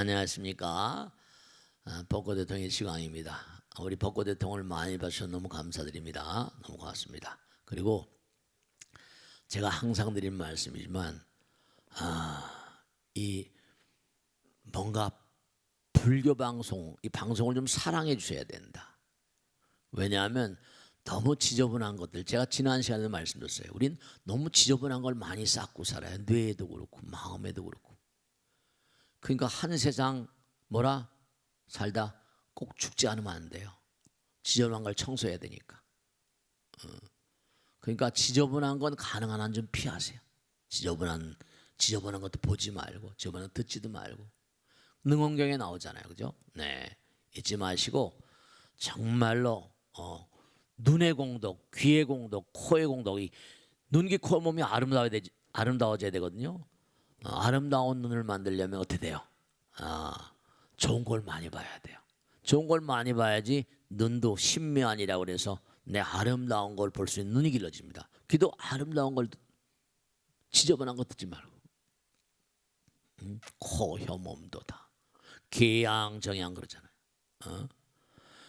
안녕하십니까. 벚꽃대통의 시광입니다. 우리 벚꽃대통을 많이 봐주셔서 너무 감사드립니다. 너무 고맙습니다. 그리고 제가 항상 드리는 말씀이지만 이 뭔가 불교 방송, 이 방송을 좀 사랑해 주셔야 된다. 왜냐하면 너무 지저분한 것들, 제가 지난 시간에 말씀드렸어요. 우린 너무 지저분한 걸 많이 쌓고 살아요. 뇌에도 그렇고 마음에도 그렇고. 그러니까 한 세상 살다 꼭 죽지 않으면 안 돼요. 지저분한 걸 청소해야 되니까. 그러니까 지저분한 건 가능한 한 좀 피하세요. 지저분한 것도 보지 말고, 지저분한 거 듣지도 말고. 능언경에 나오잖아요, 그죠? 네, 잊지 마시고 정말로 눈의 공덕, 귀의 공덕, 코의 공덕이 눈, 귀, 코, 몸이 아름다워져야 되거든요. 아름다운 눈을 만들려면 어떻게 돼요? 좋은 걸 많이 봐야 돼요. 좋은 걸 많이 봐야지 눈도 신묘한이라고 그래서 내 아름다운 걸 볼 수 있는 눈이 길러집니다. 귀도 아름다운 걸, 지저분한 거 듣지 말고. 코, 혀, 몸도 다 계양정양 그러잖아요.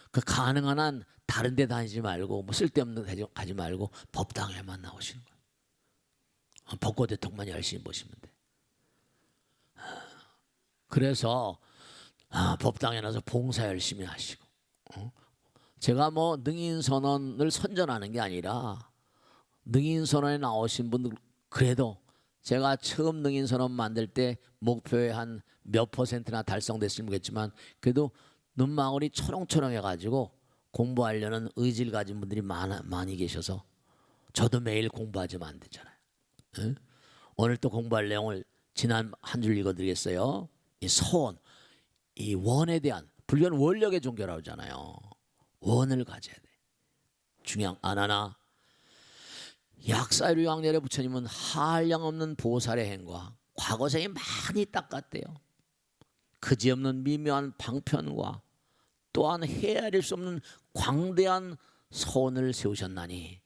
그 가능한 한 다른 데 다니지 말고 뭐 쓸데없는 데 가지 말고 법당에만 나오시는 거예요. 벚꽃대통만 열심히 보시면 돼. 그래서 법당에 나서 봉사 열심히 하시고, 제가 뭐 능인선언을 선전하는 게 아니라 능인선언에 나오신 분들, 그래도 제가 처음 능인선언 만들 때 목표에 한 몇 %나 달성됐으면 모르겠지만 그래도 눈망울이 초롱초롱 해가지고 공부하려는 의지를 가진 분들이 많이 계셔서 저도 매일 공부하지만 안 되잖아요. 오늘 또 공부할 내용을 지난 한 줄 읽어드리겠어요. 이 소원, 이 원에 대한, 불교는 원력의 종교라고 하잖아요. 원을 가져야 돼. 중요한 하나, 약사유리 왕렬의 부처님은 한량없는 보살의 행과 과거생이 많이 닦았대요. 그지없는 미묘한 방편과 또한 헤아릴 수 없는 광대한 소원을 세우셨나니,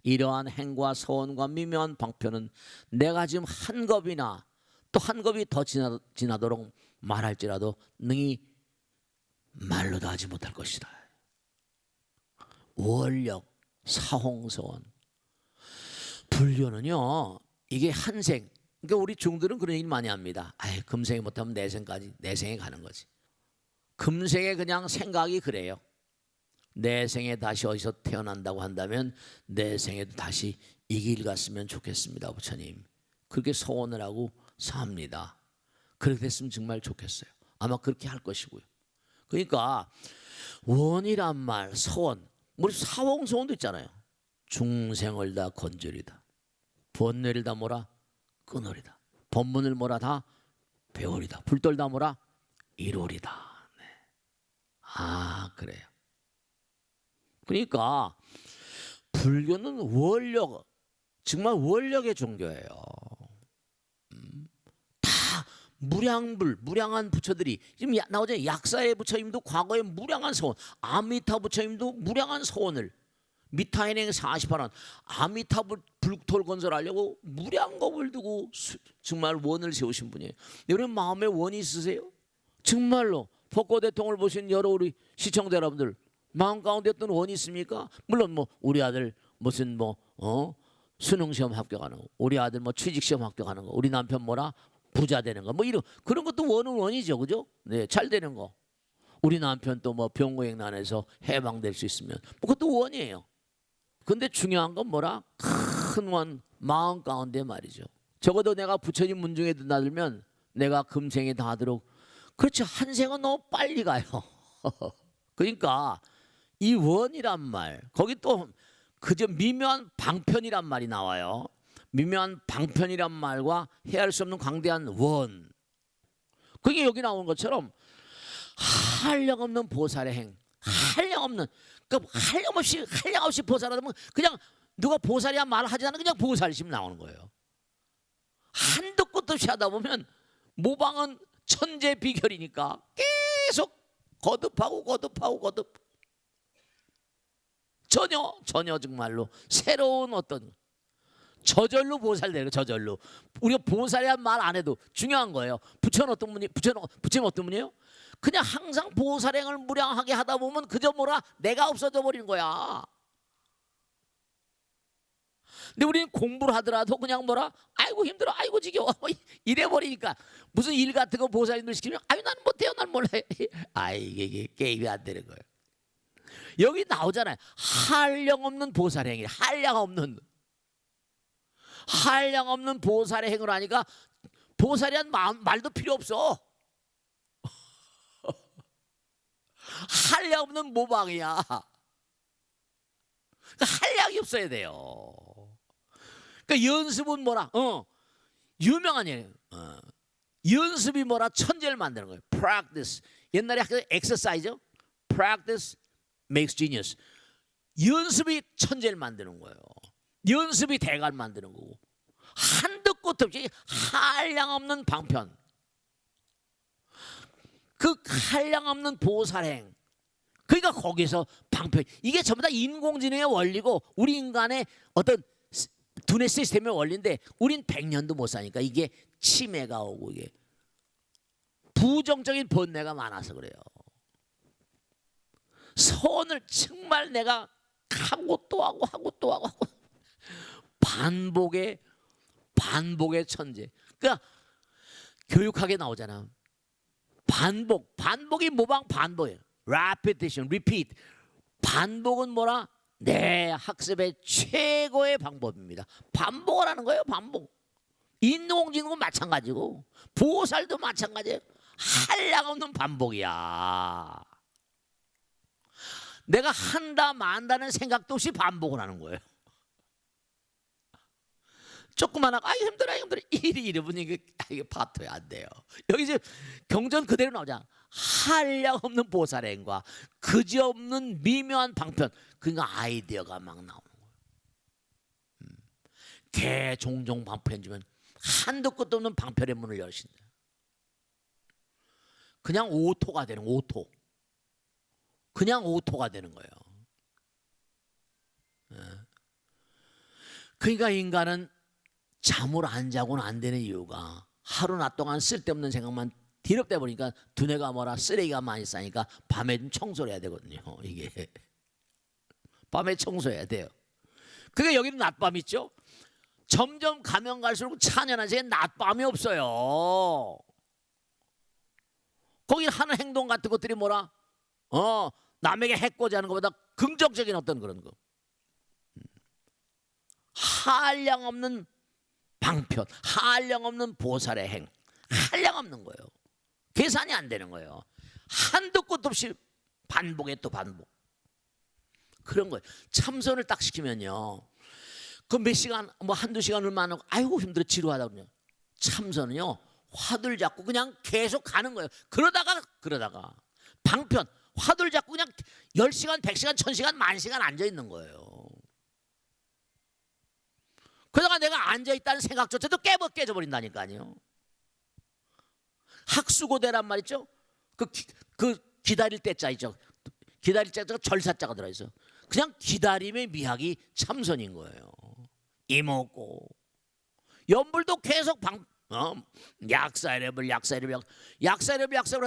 이러한 행과 소원과 미묘한 방편은 내가 지금 한 겁이나 또 한 겁이 더 지나도록 말할지라도 능히 말로도 하지 못할 것이다. 원력, 사홍소원. 불교는요, 이게 한생. 그러니까 우리 중들은 그런 얘기 많이 합니다. 금생에 못하면 내생까지, 내생에 가는 거지. 금생에 그냥 생각이 그래요. 내생에 다시 어디서 태어난다고 한다면 내생에도 다시 이 길 갔으면 좋겠습니다, 부처님. 그렇게 소원을 하고 삽니다. 그렇게 됐으면 정말 좋겠어요. 아마 그렇게 할 것이고요. 그러니까 원이란 말, 소원, 우리 사홍소원도 있잖아요. 중생을 다 건절이다. 번뇌를 다 끊으리다. 법문을 다 배우리다. 불돌 다 이루리다. 네. 그래요. 그러니까 불교는 원력, 정말 원력의 종교예요. 다 무량한 부처들이 지금 나오잖아요. 약사의 부처님도 과거에 무량한 소원, 아미타 부처님도 무량한 소원을, 미타인행 48원 아미타 불톨 건설하려고 무량겁을 두고 정말 원을 세우신 분이에요. 여러분 마음에 원이 있으세요? 정말로 벚꽃대통을 보신 여러 우리 시청자 여러분들 마음 가운데 어떤 원이 있습니까? 물론 우리 아들 무슨 수능 시험 합격하는 거, 우리 아들 취직 시험 합격하는 거, 우리 남편 부자 되는 거, 이런 그런 것도 원이죠, 그죠? 네, 잘 되는 거. 우리 남편 또 병고행난에서 해방될 수 있으면 그것도 원이에요. 근데 중요한 건 큰 원, 마음 가운데 말이죠. 적어도 내가 부처님 문중에 드나들면 내가 금생에 다 하도록. 그렇죠. 한 생은 너무 빨리 가요. 그러니까 이 원이란 말, 거기 또 그저 미묘한 방편이란 말이 나와요. 미묘한 방편이란 말과 헤아릴 수 없는 광대한 원. 그게 여기 나온 것처럼 한량없는 보살의 행, 한량없는, 그러니까 한량없이 보살하면 그냥 누가 보살이야 말하지 않으면 그냥 보살심 나오는 거예요. 한도 끝도 없이 하다 보면 모방은 천재 비결이니까 계속 거듭하고 전혀 정말로 새로운 어떤 저절로 보살되는 거예요. 저절로. 우리가 보살이란 말 안 해도 중요한 거예요. 부처는 어떤 분이 부처는 어떤 분이에요? 그냥 항상 보살행을 무량하게 하다 보면 그저 뭐라 내가 없어져 버리는 거야. 근데 우리는 공부를 하더라도 그냥 뭐라 아이고 힘들어 아이고 지겨워 이래 버리니까 무슨 일 같은 거 보살님들 시키면 아유 나는 못해요 난 몰라요. 이게 게임이 안 되는 거예요. 여기 나오잖아요. 한량 없는 보살행위, 한량 없는 보살의 행을 하니까 보살이란 말도 필요 없어. 한량 없는 모방이야. 그러니까 한량이 없어야 돼요. 그러니까 연습은 뭐라? 유명한 얘기예요. 연습이 뭐라? 천재를 만드는 거예요. Practice. 옛날에 학교에 exercise, practice makes genius. 연습이 천재를 만드는 거예요. 연습이 대가를 만드는 거고. 한도 끝도 없이 한량 없는 방편. 그 한량 없는 보살행. 그러니까 거기서 방편. 이게 전부 다 인공지능의 원리고 우리 인간의 어떤 두뇌 시스템의 원리인데 우린 100년도 못 사니까 이게 치매가 오고 이게 부정적인 번뇌가 많아서 그래요. 선을 정말 내가 하고 또 하고 반복의 천재. 그러니까 교육학에 나오잖아. 반복이 모방 반복이에요. repetition, repeat. 반복은 뭐라? 내 학습의 최고의 방법입니다. 반복을 하는 거예요. 반복. 인공지능은 마찬가지고 보살도 마찬가지예요. 한량 없는 반복이야. 내가 한다 만다는 생각도 없이 반복을 하는 거예요. 조그만 하고 힘들어 이러면 이게 파토에 안 돼요. 여기 이제 경전 그대로 나오잖아. 한량 없는 보살행과 그지없는 미묘한 방편. 그러니까 아이디어가 막 나오는 거예요. 개 종종 방편 주면 한도 끝도 없는 방편의 문을 여신다. 그냥 오토가 되는 오토. 그냥 오토가 되는 거예요. 그러니까 인간은 잠을 안 자고는 안 되는 이유가 하루 낮 동안 쓸데없는 생각만 뒤럽다 보니까 두뇌가 뭐라 쓰레기가 많이 쌓이니까 밤에 좀 청소를 해야 되거든요. 이게 밤에 청소해야 돼요. 그게 여기는 낮밤 있죠. 점점 가면 갈수록 찬연한 세계 낮밤이 없어요. 거기 하는 행동 같은 것들이 뭐라 남에게 해코지 하는 것보다 긍정적인 어떤 그런 거. 한량 없는 방편, 한량 없는 보살의 행, 한량 없는 거예요. 계산이 안 되는 거예요. 한도 끝도 없이 반복에 또 반복. 그런 거예요. 참선을 딱 시키면요. 그 몇 시간, 뭐 한두 시간 얼마 안 하고 아이고 힘들어 지루하다 그러냐. 참선은요. 화두를 잡고 그냥 계속 가는 거예요. 그러다가 방편, 화두를 잡고 그냥 10시간, 100시간, 1000시간, 10,000시간 앉아 있는 거예요. 그러다가 내가 앉아있다는 생각조차도 깨져버린다니까요. 학수고대란 말 있죠. 그 기다릴 때자 있죠. 기다릴 때자가 절사자가 들어있어. 그냥 기다림의 미학이 참선인 거예요. 이먹고 연불도 계속 약사reb을 하다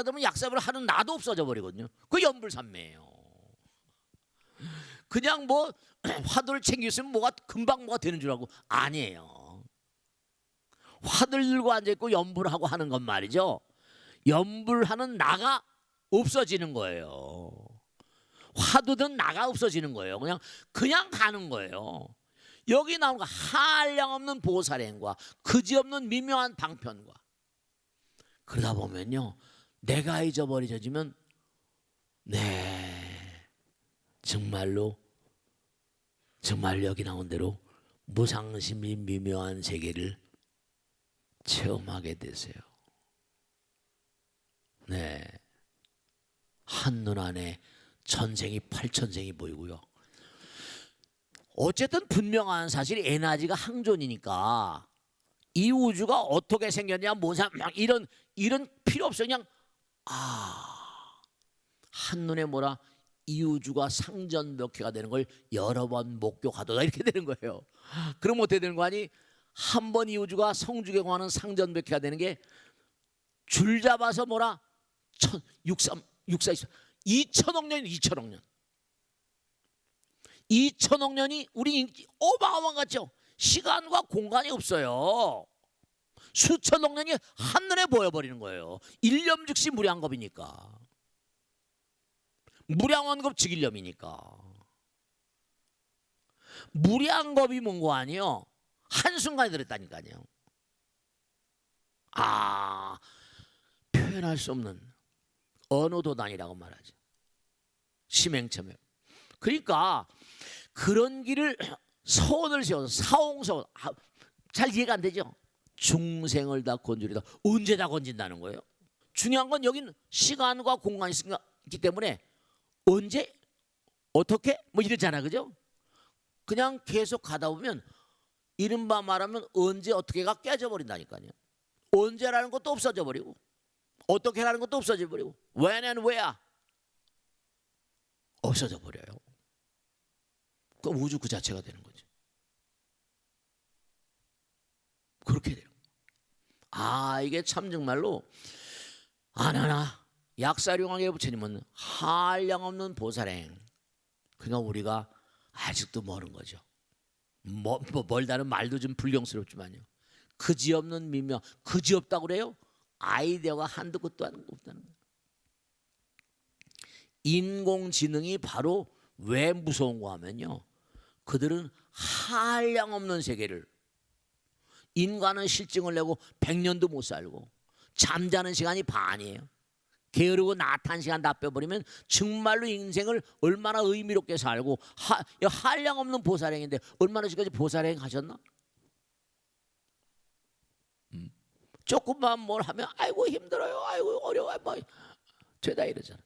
보면 약사reb을 하는 나도 없어져 버리거든요. 그 연불산매예요. 그냥 뭐 화두를 챙겼으면 금방 뭐가 되는 줄 알고 아니에요. 화두를 들고 앉아있고 연불하고 하는 건 말이죠. 연불하는 나가 없어지는 거예요. 화두든 나가 없어지는 거예요. 그냥 가는 거예요. 여기 나오는 거 한량 없는 보살행과 그지없는 미묘한 방편과 그러다 보면요. 내가 잊어버려지면 정말 여기 나온 대로 무상심이 미묘한 세계를 체험하게 되세요. 한눈 안에 천생이 8천생이 보이고요. 어쨌든 분명한 사실이 에너지가 항존이니까 이 우주가 어떻게 생겼냐 이런 필요 없어. 그냥 한눈에 이우주가 상전벽해가 되는 걸 여러 번 목격하도다 이렇게 되는 거예요. 그럼 어떻게 되는 거 아니? 한 번 이우주가 성주경화는 상전벽해가 되는 게 줄 잡아서 뭐라 2천억 년 2천억 년이 우리 어마어마한 같죠? 시간과 공간이 없어요. 수천억 년이 한눈에 보여버리는 거예요. 일념즉시 무량겁이니까. 무량원겁 즉일념이니까. 무량겁이 뭔 거 아니에요? 한순간에 들었다니까요. 표현할 수 없는 어느 도단이라고 말하죠. 심행첨에. 그러니까 그런 길을 서원을 세워서 사홍서원, 잘 이해가 안 되죠? 중생을 다 건주리다. 언제 다 건진다는 거예요? 중요한 건 여긴 시간과 공간이 있기 때문에 언제 어떻게 뭐 이러잖아, 그죠? 그냥 계속 가다 보면 이른바 말하면 언제 어떻게가 깨져버린다니까요. 언제라는 것도 없어져 버리고 어떻게라는 것도 없어져 버리고 when and where 없어져 버려요. 그 우주 그 자체가 되는 거죠. 그렇게 돼요. 이게 참 정말로 아나나 약사룡왕의 부처님은 한량없는 보살행. 그러니까 우리가 아직도 모르는 거죠. 멀다는 말도 좀 불경스럽지만요. 그지없는 미명, 그지없다고 그래요? 아이디어가 한두 끝도 없다는 거예요. 인공지능이 바로 왜 무서운가 하면요, 그들은 한량없는 세계를, 인간은 실증을 내고 100년도 못 살고 잠자는 시간이 반이에요. 게으르고 나탄 시간 다 빼버리면 정말로 인생을 얼마나 의미롭게 살고 한량없는 보살행인데 얼마나 지금까지 보살행 하셨나? 조금만 뭘 하면 아이고 힘들어요, 아이고 어려워요, 뭐 죄다 이러잖아.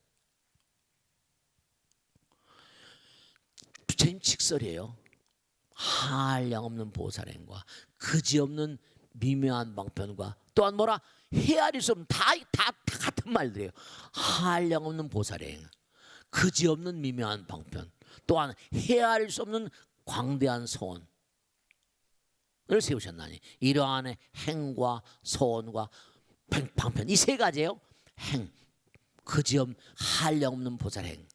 부처님 직설이에요. 한량없는 보살행과 그지없는 미묘한 방편과 또한 뭐라 헤아릴 수 없는 다 같은 말들이에요. 한량없는 보살행, 그지없는 미묘한 방편, 또한 헤아릴 수 없는 광대한 서원을 세우셨나니 이러한 행과 서원과 방편 이 세 가지예요. 행, 그지없는 한량없는 보살행,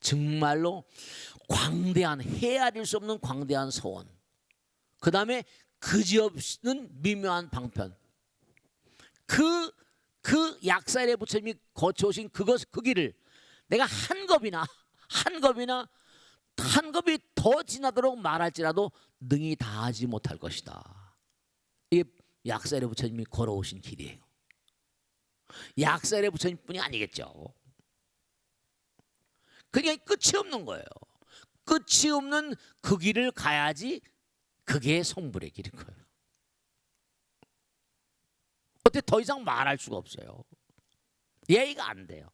정말로 광대한 헤아릴 수 없는 광대한 서원, 그 다음에 그지없는 미묘한 방편. 그 약사일의 부처님이 거쳐오신 그 길을 내가 한 겁이 더 지나도록 말할지라도 능히 다하지 못할 것이다. 이게 약사일의 부처님이 걸어오신 길이에요. 약사일의 부처님뿐이 아니겠죠. 그게 끝이 없는 거예요. 끝이 없는 그 길을 가야지 그게 성불의 길인 거예요. 어떻게 더 이상 말할 수가 없어요. 예의가 안 돼요.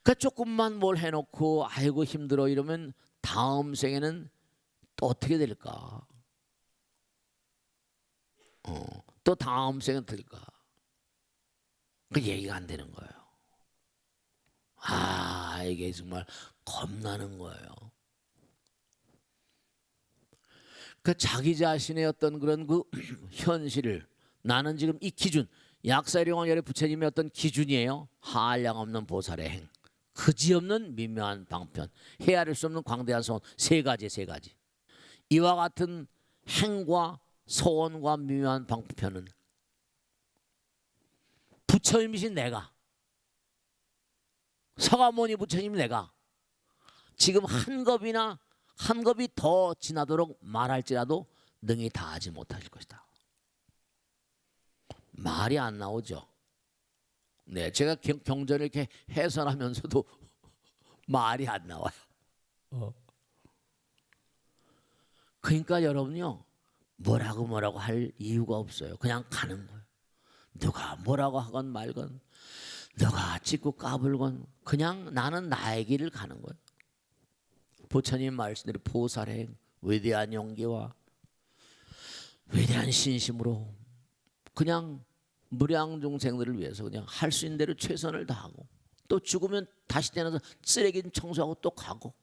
그 조금만 뭘 해놓고 아이고 힘들어 이러면 다음 생에는 또 어떻게 될까? 또 다음 생은 될까? 그 예의가 안 되는 거예요. 이게 정말 겁나는 거예요. 그 자기 자신의 어떤 그런 그 현실을 나는 지금 이 기준, 약사룡왕열의 부처님의 어떤 기준이에요. 한량없는 보살의 행, 그지없는 미묘한 방편, 헤아릴 수 없는 광대한 소원, 세 가지. 이와 같은 행과 소원과 미묘한 방편은 부처님이신 내가, 서가모니 부처님 내가 지금 한 겁이 더 지나도록 말할지라도 능히 다하지 못할 것이다. 말이 안 나오죠. 네, 제가 경전을 이렇게 해설하면서도 말이 안 나와요. 그러니까 여러분요, 뭐라고 할 이유가 없어요. 그냥 가는 거예요. 누가 뭐라고 하건 말건, 누가 찍고 까불건 그냥 나는 나의 길을 가는 거예요. 부처님 말씀대로 보살행, 위대한 용기와 위대한 신심으로 그냥 무량 중생들을 위해서 그냥 할 수 있는 대로 최선을 다하고 또 죽으면 다시 태어나서 쓰레기는 청소하고 또 가고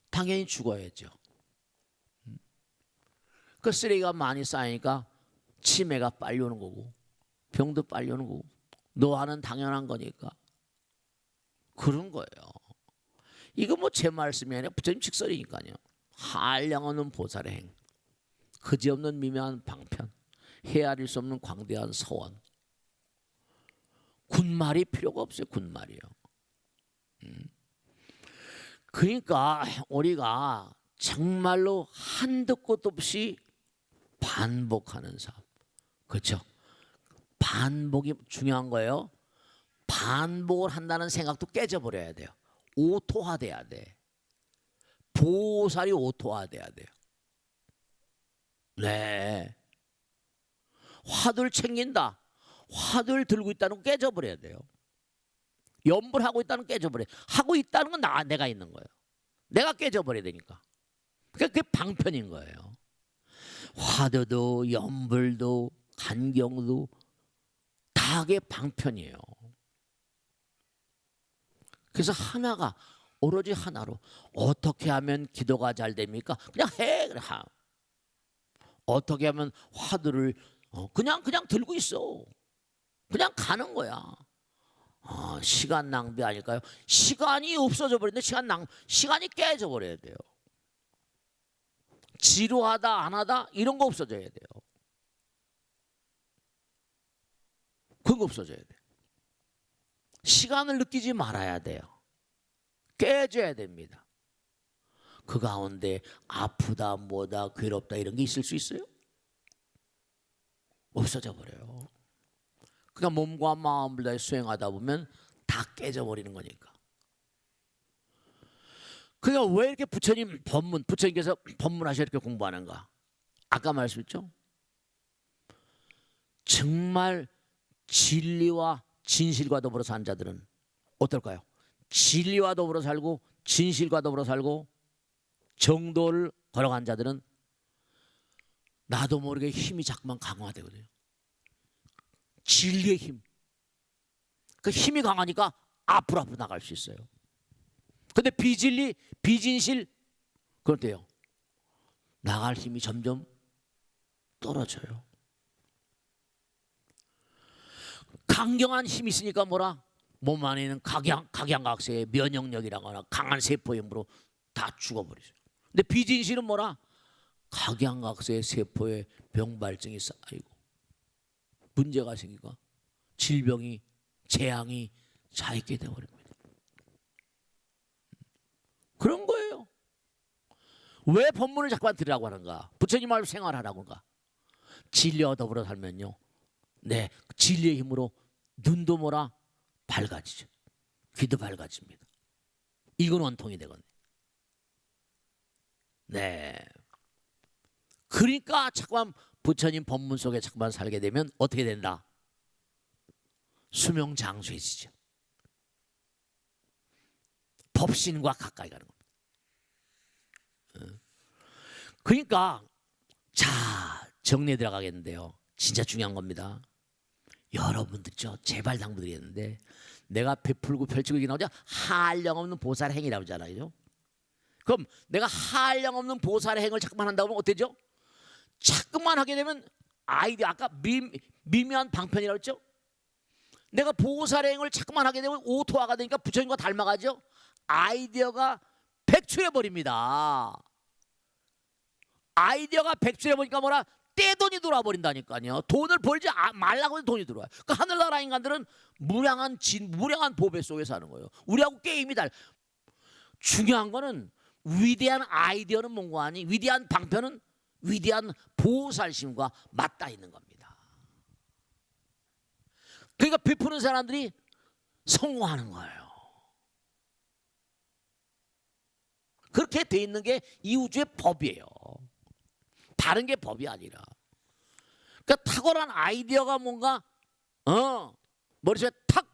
당연히 죽어야죠. 그 쓰레기가 많이 쌓이니까 치매가 빨리 오는 거고 병도 빨리 오는 거고 노화는 당연한 거니까 그런 거예요. 이거 뭐 제 말씀이 아니라 부처님 직설이니까요. 한량없는 보살의 행, 그지없는 미묘한 방편, 헤아릴 수 없는 광대한 서원. 군말이 필요가 없어요. 군말이요. 그러니까 우리가 정말로 한도 끝 없이 반복하는 삶. 그렇죠? 반복이 중요한 거예요. 반복을 한다는 생각도 깨져버려야 돼요. 오토화돼야 돼. 보살이 오토화돼야 돼요. 네. 화두를 챙긴다. 화두를 들고 있다는 거 깨져버려야 돼요. 염불 하고 있다는 거 깨져버려요. 하고 있다는 건 내가 있는 거예요. 내가 깨져버려야 되니까. 그게 방편인 거예요. 화두도 염불도 간경도 다 그게 방편이에요. 그래서 하나가 오로지 하나로 어떻게 하면 기도가 잘 됩니까? 그냥 해. 어떻게 하면 화두를 그냥 들고 있어. 그냥 가는 거야. 시간 낭비 아닐까요? 시간이 없어져 버리는데 시간이 깨져 버려야 돼요. 지루하다 안 하다 이런 거 없어져야 돼요. 그런 거 없어져야 돼요. 시간을 느끼지 말아야 돼요. 깨져야 됩니다. 그 가운데 아프다 뭐다 괴롭다 이런 게 있을 수 있어요? 없어져 버려요. 그러니까 몸과 마음을 다해 수행하다 보면 다 깨져버리는 거니까. 그러니까 왜 이렇게 부처님께서 법문하셔 이렇게 공부하는가? 아까 말씀했죠? 정말 진리와 진실과 더불어 산 자들은 어떨까요? 진리와 더불어 살고 진실과 더불어 살고 정도를 걸어간 자들은 나도 모르게 힘이 자꾸만 강화되거든요. 진리의 힘. 그 힘이 강하니까 앞으로 나갈 수 있어요. 근데 비진리, 비진실 그런데요. 나갈 힘이 점점 떨어져요. 강경한 힘이 있으니까 뭐라? 몸 안에 있는 각양각색의 면역력이라거나 강한 세포의 힘으로 다 죽어버리죠. 근데 비진실은 뭐라? 각양각색의 세포의 병발증이 쌓이고 문제가 생기고 질병이 재앙이 차있게 되어버립니다. 그런 거예요. 왜 법문을 자꾸만 들으라고 하는가? 부처님 말로 생활하라고인가? 진리와 더불어 살면요. 네, 진리의 힘으로 눈도 뭐라? 밝아지죠. 귀도 밝아집니다. 이건 원통이 되거든요. 네. 그러니까 자꾸만 부처님 법문 속에 자꾸만 살게 되면 어떻게 된다? 수명장수해지죠. 법신과 가까이 가는 겁니다. 그러니까 자 정리에 들어가겠는데요. 진짜 중요한 겁니다. 여러분들죠. 제발 당부드리겠는데 내가 베풀고 펼치고 이게 나오죠. 한량없는 보살의 행이라고 하잖아요. 그럼 내가 한량없는 보살의 행을 자꾸만 한다고 하면 어때죠? 자꾸만 하게 되면 아이디어 아까 미묘한 방편이라고 했죠. 내가 보살의 행을 자꾸만 하게 되면 오토화가 되니까 부처님과 닮아가죠. 아이디어가 백출해버립니다. 아이디어가 백출해버리니까 뭐라? 떼돈이 돌아버린다니까요. 돈을 벌지 말라고 해도 돈이 들어와요. 그러니까 하늘나라 인간들은 무량한 보배 속에 사는 거예요. 우리하고 게임이 달라. 중요한 거는 위대한 아이디어는 뭔가 아니 위대한 방편은 위대한 보살심과 맞닿아 있는 겁니다. 그러니까 베푸는 사람들이 성공하는 거예요. 그렇게 돼 있는 게 이 우주의 법이에요. 다른 게 법이 아니라. 그러니까 탁월한 아이디어가 뭔가 머릿속에 탁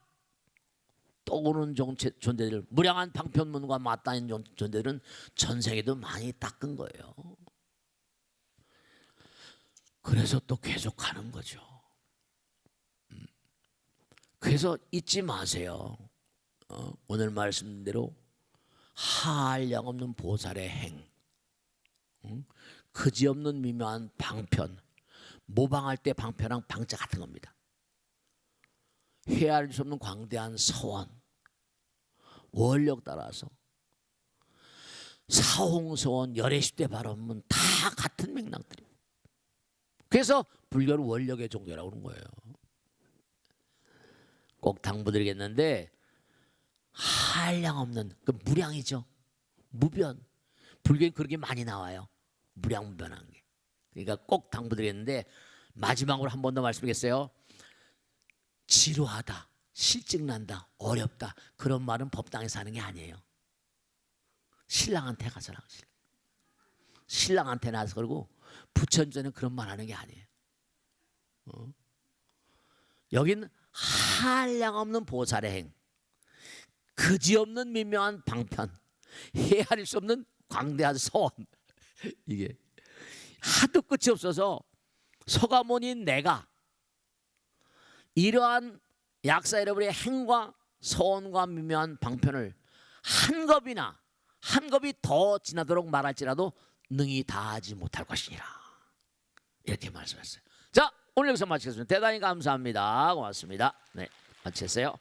떠오르는 존재들, 무량한 방편문과 맞닿아 있는 존재들은 전 세계도 많이 닦은 거예요. 그래서 또 계속 가는 거죠. 그래서 잊지 마세요. 오늘 말씀대로 한량 없는 보살의 행, 그지없는 미묘한 방편, 모방할 때 방편랑 방자 같은 겁니다. 헤아릴 수 없는 광대한 서원, 원력 따라서 사홍서원, 열애십대 발언은 다 같은 맥락들이에요. 그래서 불교는 원력의 종교라고 그러는 거예요. 꼭 당부드리겠는데 한량 없는 그 무량이죠. 무변. 불교는 그렇게 많이 나와요. 무량무변한 게. 그러니까 꼭 당부드리겠는데 마지막으로 한 번 더 말씀드리겠어요. 지루하다, 실증난다, 어렵다 그런 말은 법당에서 하는 게 아니에요. 신랑한테 가서 하고 신랑한테 나서 그러고 부처님께는 그런 말 하는 게 아니에요. 여긴 한량 없는 보살의 행, 그지없는 미묘한 방편, 헤아릴 수 없는 광대한 서원. 이게 하도 끝이 없어서 서가모니인 내가 이러한 약사 여러분의 행과 서원과 미묘한 방편을 한 겁이 더 지나도록 말할지라도 능히 다하지 못할 것이니라. 이렇게 말씀했어요. 자, 오늘 여기서 마치겠습니다. 대단히 감사합니다. 고맙습니다. 네, 마치겠어요.